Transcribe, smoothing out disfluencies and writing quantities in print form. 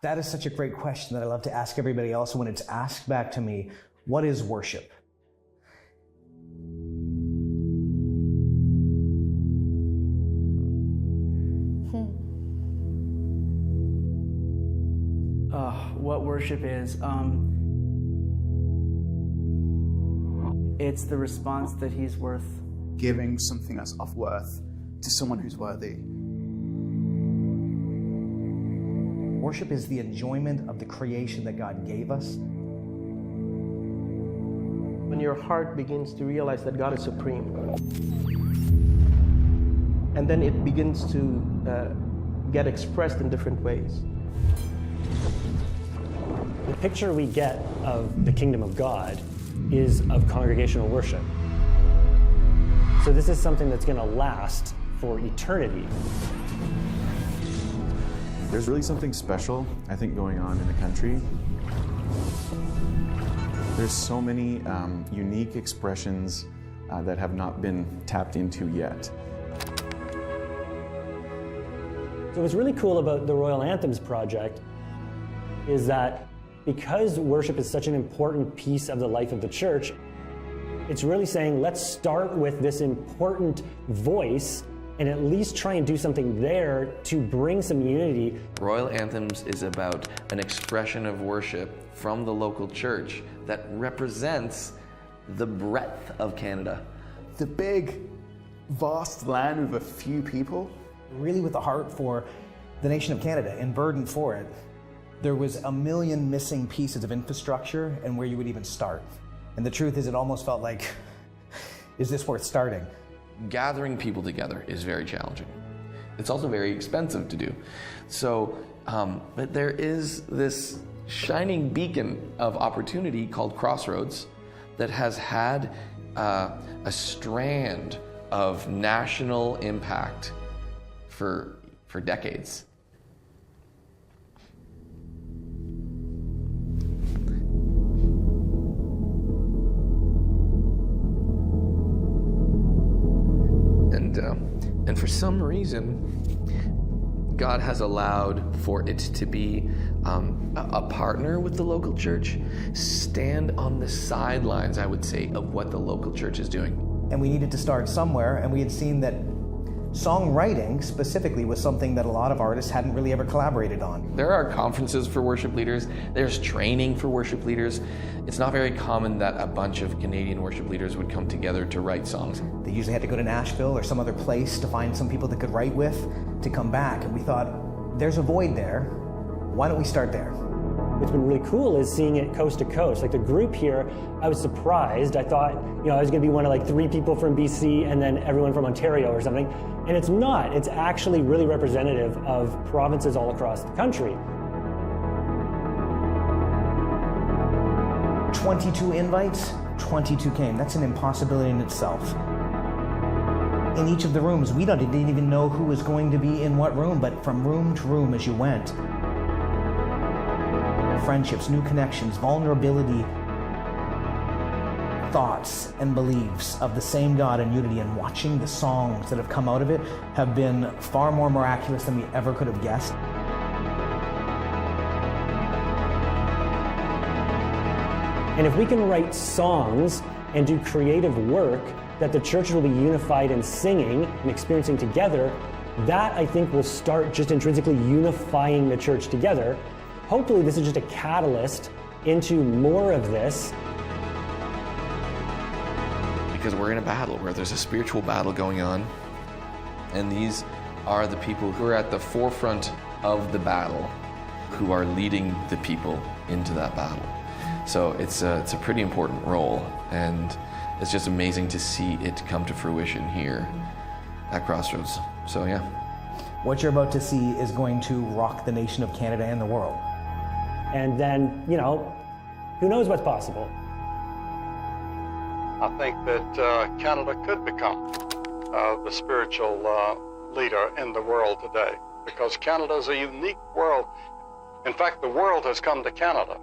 That is such a great question that I love to ask everybody else when it's asked back to me, what is worship? What worship is, it's the response that he's worth. Giving something that's of worth to someone who's worthy. Worship is the enjoyment of the creation that God gave us. When your heart begins to realize that God is supreme, and then it begins to get expressed in different ways. The picture we get of the kingdom of God is of congregational worship. So this is something that's going to last for eternity. There's really something special, I think, going on in the country. There's so many unique expressions that have not been tapped into yet. So what's really cool about the Royal Anthems project is that because worship is such an important piece of the life of the church, it's really saying, let's start with this important voice and at least try and do something there to bring some unity. Royal Anthems is about an expression of worship from the local church that represents the breadth of Canada. The big, vast land with a few people. Really with a heart for the nation of Canada and burden for it. There was a million missing pieces of infrastructure and where you would even start. And the truth is, it almost felt like, is this worth starting? Gathering people together is very challenging. It's also very expensive to do. So, but there is this shining beacon of opportunity called Crossroads that has had a strand of national impact for decades. And for some reason, God has allowed for it to be a partner with the local church, stand on the sidelines, I would say, of what the local church is doing. And we needed to start somewhere, and we had seen that songwriting specifically was something that a lot of artists hadn't really ever collaborated on. There are conferences for worship leaders, there's training for worship leaders. It's not very common that a bunch of Canadian worship leaders would come together to write songs. They usually had to go to Nashville or some other place to find some people that could write with to come back, and we thought, there's a void there, why don't we start there? What's been really cool is seeing it coast to coast. Like the group here, I was surprised. I thought, I was gonna be one of like 3 people from BC and then everyone from Ontario or something. And it's not. It's actually really representative of provinces all across the country. 22 invites, 22 came. That's an impossibility in itself. In each of the rooms, we didn't even know who was going to be in what room, but from room to room as you went, friendships, new connections, vulnerability, thoughts and beliefs of the same God and unity, and watching the songs that have come out of it have been far more miraculous than we ever could have guessed. And if we can write songs and do creative work that the church will be unified in singing and experiencing together, that I think will start just intrinsically unifying the church together. Hopefully this is just a catalyst into more of this. Because we're in a battle where there's a spiritual battle going on, and these are the people who are at the forefront of the battle, who are leading the people into that battle. So it's a pretty important role, and it's just amazing to see it come to fruition here at Crossroads. So yeah. What you're about to see is going to rock the nation of Canada and the world. And then, who knows what's possible? I think that Canada could become the spiritual leader in the world today, because Canada is a unique world. In fact, the world has come to Canada.